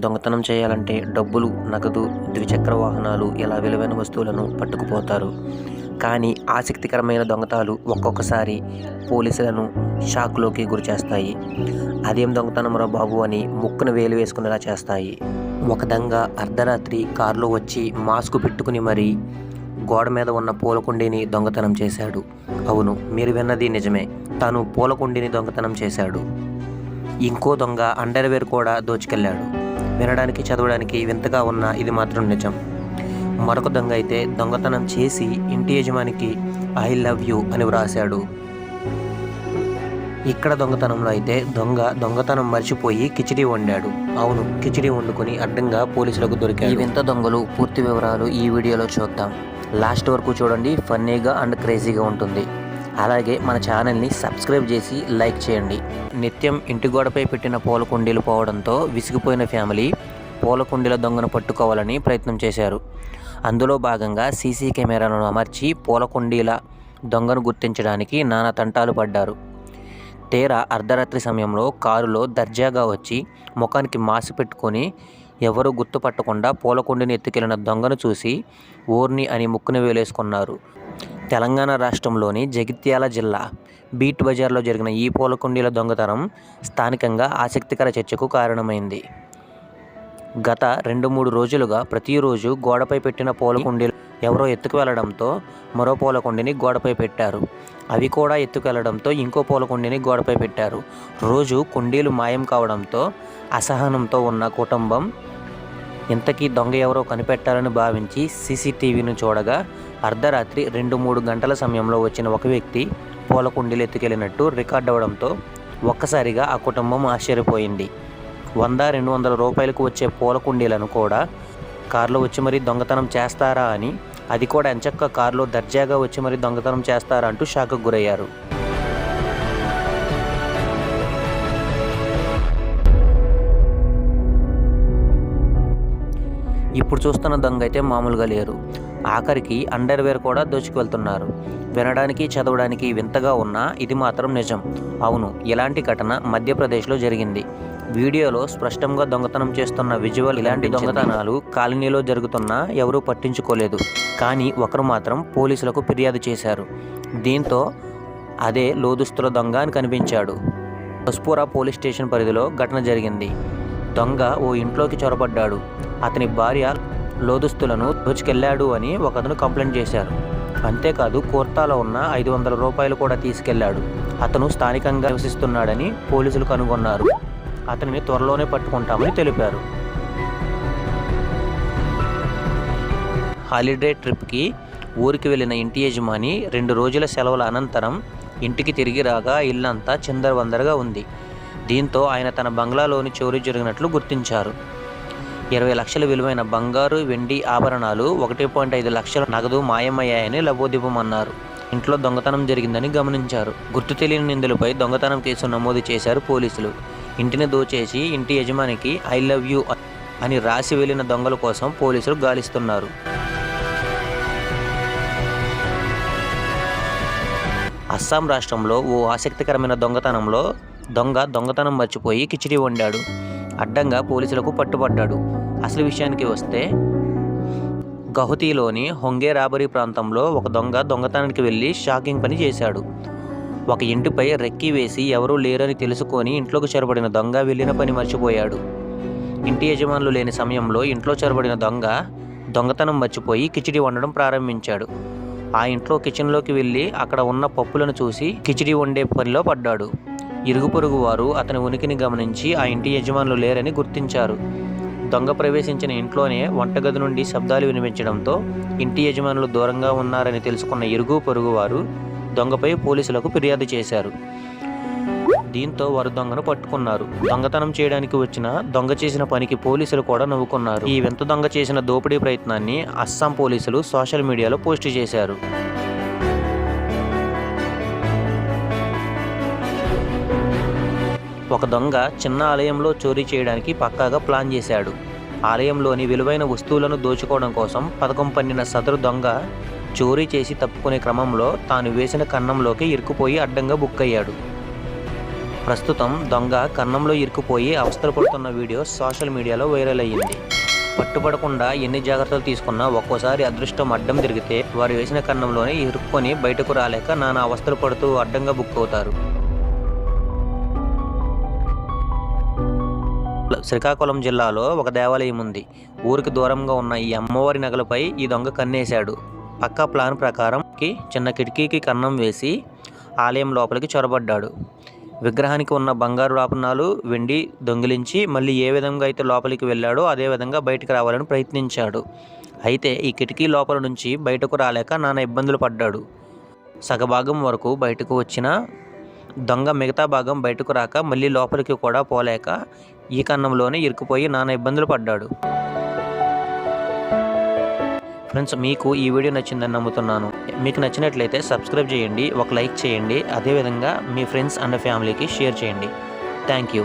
దొంగతనం చేయాలంటే డబ్బులు, నగదు, ద్విచక్ర వాహనాలు ఇలా విలువైన వస్తువులను పట్టుకుపోతారు. కానీ ఆసక్తికరమైన దొంగతనాలు ఒక్కొక్కసారి పోలీసులను షాక్లోకి గురిచేస్తాయి. అదేం దొంగతనంరా బాబు అని ముక్కున వేలు వేసుకునేలా చేస్తాయి. ఒక దొంగ అర్ధరాత్రి కారులో వచ్చి మాస్క్ పెట్టుకుని మరీ గోడ మీద ఉన్న పూలకుండీని దొంగతనం చేశాడు. అవును, మీరు విన్నది నిజమే. తాను పూలకుండీని దొంగతనం చేశాడు. ఇంకో దొంగ అండర్వేర్ కూడా దోచుకెళ్లాడు. వినడానికి చదవడానికి వింతగా ఉన్న ఇది మాత్రం నిజం. మరొక దొంగ అయితే దొంగతనం చేసి ఇంటి యజమానికి ఐ లవ్ యూ అని వ్రాశాడు. ఇక్కడ దొంగతనంలో అయితే దొంగతనం మర్చిపోయి కిచిడి వండాడు. అవును, కిచిడి వండుకొని అడ్డంగా పోలీసులకు దొరికాడు. ఈ వింత దొంగలు పూర్తి వివరాలు ఈ వీడియోలో చూద్దాం. లాస్ట్ వరకు చూడండి, ఫన్నీగా అండ్ క్రేజీగా ఉంటుంది. అలాగే మన ఛానల్ని సబ్స్క్రైబ్ చేసి లైక్ చేయండి. నిత్యం ఇంటి గోడపై పెట్టిన పూల కుండీలు పోవడంతో విసిగిపోయిన ఫ్యామిలీ పూల కుండీల దొంగను పట్టుకోవాలని ప్రయత్నం చేశారు. అందులో భాగంగా సీసీ కెమెరాలను అమర్చి పూల కుండీల దొంగను గుర్తించడానికి నానా తంటాలు పడ్డారు. తీరా అర్ధరాత్రి సమయంలో కారులో దర్జాగా వచ్చి ముఖానికి మాస్క్ పెట్టుకొని ఎవరూ గుర్తుపట్టకుండా పూల కుండీని ఎత్తుకెళ్లిన దొంగను చూసి ఓర్ని అని ముక్కున వేలేసుకున్నారు. తెలంగాణ రాష్ట్రంలోని జగిత్యాల జిల్లా బీట్ బజార్లో జరిగిన ఈ పూల కుండీల దొంగతనం స్థానికంగా ఆసక్తికర చర్చకు కారణమైంది. గత 2-3 రోజులుగా ప్రతిరోజు గోడపై పెట్టిన పూల కుండీలు ఎవరో ఎత్తుకువెళ్లడంతో మరో పూల కుండీని గోడపై పెట్టారు. అవి కూడా ఎత్తుకెళ్లడంతో ఇంకో పూల కుండీని గోడపై పెట్టారు. రోజు కుండీలు మాయం కావడంతో అసహనంతో ఉన్న కుటుంబం ఇంతకీ దొంగ ఎవరో కనిపెట్టాలని భావించి సీసీటీవీని చూడగా అర్ధరాత్రి 2-3 గంటల సమయంలో వచ్చిన ఒక వ్యక్తి పూల కుండీలు ఎత్తుకెళ్లినట్టు రికార్డ్ అవ్వడంతో ఒక్కసారిగా ఆ కుటుంబం ఆశ్చర్యపోయింది. 100-200 రూపాయలకు వచ్చే పూల కుండీలను కూడా కారులో వచ్చి మరీ దొంగతనం చేస్తారా అని, అది కూడా ఎంచక్క కారులో దర్జాగా వచ్చి మరీ దొంగతనం చేస్తారా అంటూ షాక్కు గురయ్యారు. ఇప్పుడు చూస్తున్న దొంగ అయితే మామూలుగా లేరు. ఆఖరికి అండర్వేర్ కూడా దోచుకువెళ్తున్నారు. వినడానికి చదవడానికి వింతగా ఉన్నా ఇది మాత్రం నిజం. అవును, ఇలాంటి ఘటన మధ్యప్రదేశ్లో జరిగింది. వీడియోలో స్పష్టంగా దొంగతనం చేస్తున్న విజువల్. ఇలాంటి దొంగతనాలు కాలనీలో జరుగుతున్నా ఎవరూ పట్టించుకోలేదు. కానీ ఒకరు మాత్రం పోలీసులకు ఫిర్యాదు చేశారు. దీంతో అదే లోదుస్తుల దొంగ అని కనిపించాడు. పస్పురా పోలీస్ స్టేషన్ పరిధిలో ఘటన జరిగింది. దొంగ ఓ ఇంట్లోకి చొరబడ్డాడు. అతని భార్య లోదుస్తులను దోచుకెళ్లాడు అని ఒకతను కంప్లైంట్ చేశారు. అంతేకాదు కోర్టాలో ఉన్న 500 రూపాయలు కూడా తీసుకెళ్లాడు. అతను స్థానికంగా నివసిస్తున్నాడని పోలీసులు కనుగొన్నారు. అతనిని త్వరలోనే పట్టుకుంటామని తెలిపారు. హాలిడే ట్రిప్కి ఊరికి వెళ్ళిన ఇంటి యజమాని 2 రోజుల సెలవుల అనంతరం ఇంటికి తిరిగి రాగా ఇల్లంతా చిందరవందరగా ఉంది. దీంతో ఆయన తన బంగ్లాలోని చోరీ జరిగినట్లు గుర్తించారు. 20 లక్షల విలువైన బంగారు, వెండి ఆభరణాలు, 1.5 లక్షల నగదు మాయమయ్యాయని లబోదిబమన్నారు. ఇంట్లో దొంగతనం జరిగిందని గమనించారు. గుర్తు తెలియని నిందితులపై దొంగతనం కేసు నమోదు చేశారు పోలీసులు. ఇంటిని దోచేసి ఇంటి యజమానికి ఐ లవ్ యూ అని రాసి వెళ్లిన దొంగల కోసం పోలీసులు గాలిస్తున్నారు. అస్సాం రాష్ట్రంలో ఓ ఆసక్తికరమైన దొంగతనంలో దొంగతనం మర్చిపోయి కిచిడి వండాడు. అడ్డంగా పోలీసులకు పట్టుబడ్డాడు. అసలు విషయానికి వస్తే గౌహతిలోని హొంగే రాబరీ ప్రాంతంలో ఒక దొంగతనానికి వెళ్ళి షాకింగ్ పని చేశాడు. ఒక ఇంటిపై రెక్కి వేసి ఎవరూ లేరని తెలుసుకొని ఇంట్లోకి చొరబడిన దొంగ వెళ్ళిన పని మర్చిపోయాడు. ఇంటి యజమానులు లేని సమయంలో ఇంట్లో చొరబడిన దొంగతనం మర్చిపోయి కిచిడి వండడం ప్రారంభించాడు. ఆ ఇంట్లో కిచెన్లోకి వెళ్ళి అక్కడ ఉన్న పప్పులను చూసి కిచిడి వండే పనిలో పడ్డాడు. ఇరుగు పొరుగు వారు అతని ఉనికిని గమనించి ఆ ఇంటి యజమానులు లేరని గుర్తించారు. దొంగ ప్రవేశించిన ఇంట్లోనే వంటగది నుండి శబ్దాలు వినిపించడంతో ఇంటి యజమానులు దూరంగా ఉన్నారని తెలుసుకున్న ఇరుగు పొరుగు వారు దొంగపై పోలీసులకు ఫిర్యాదు చేశారు. దీంతో వారు దొంగను పట్టుకున్నారు. దొంగతనం చేయడానికి వచ్చిన దొంగ చేసిన పనికి పోలీసులు కూడా నవ్వుకున్నారు. ఈ వింత దొంగ చేసిన దోపిడీ ప్రయత్నాన్ని అస్సాం పోలీసులు సోషల్ మీడియాలో పోస్ట్ చేశారు. ఒక దొంగ చిన్న ఆలయంలో చోరీ చేయడానికి పక్కాగా ప్లాన్ చేశాడు. ఆలయంలోని విలువైన వస్తువులను దోచుకోవడం కోసం పథకం పన్నిన సదరు దొంగ చోరీ చేసి తప్పుకునే క్రమంలో తాను వేసిన కన్నంలోకి ఇరుక్కుపోయి అడ్డంగా బుక్కయ్యాడు. ప్రస్తుతం దొంగ కన్నంలో ఇరుక్కుపోయి అవస్థలు పడుతున్న వీడియో సోషల్ మీడియాలో వైరల్ అయ్యింది. పట్టుపడకుండా ఎన్ని జాగ్రత్తలు తీసుకున్నా ఒక్కోసారి అదృష్టం అడ్డం తిరిగితే వారు వేసిన కన్నంలోనే ఇరుక్కొని బయటకు రాలేక నానా అవస్థలు పడుతూ అడ్డంగా బుక్ అవుతారు. శ్రీకాకుళం జిల్లాలో ఒక దేవాలయం ఉంది. ఊరికి దూరంగా ఉన్న ఈ అమ్మవారి నగలపై ఈ దొంగ కన్నేశాడు. పక్కా ప్లాన్ ప్రకారం చిన్న కిటికీకి కన్నం వేసి ఆలయం లోపలికి చొరబడ్డాడు. విగ్రహానికి ఉన్న బంగారు ఆభరణాలు, వెండి దొంగిలించి మళ్ళీ ఏ విధంగా అయితే లోపలికి వెళ్ళాడో అదే విధంగా బయటకు రావాలని ప్రయత్నించాడు. అయితే ఈ కిటికీ లోపల నుంచి బయటకు రాలేక నానా ఇబ్బందులు పడ్డాడు. సగభాగం వరకు బయటకు వచ్చిన దొంగ మిగతా భాగం బయటకు రాక మళ్ళీ లోపలికి కూడా పోలేక ఈ కన్నంలోనే ఇరుక్కుపోయి నానా ఇబ్బందులు పడ్డాడు. ఫ్రెండ్స్, మీకు ఈ వీడియో నచ్చిందని నమ్ముతున్నాను. మీకు నచ్చినట్లయితే సబ్స్క్రైబ్ చేయండి, ఒక లైక్ చేయండి, అదేవిధంగా మీ ఫ్రెండ్స్ అండ్ ఫ్యామిలీకి షేర్ చేయండి. Thank you.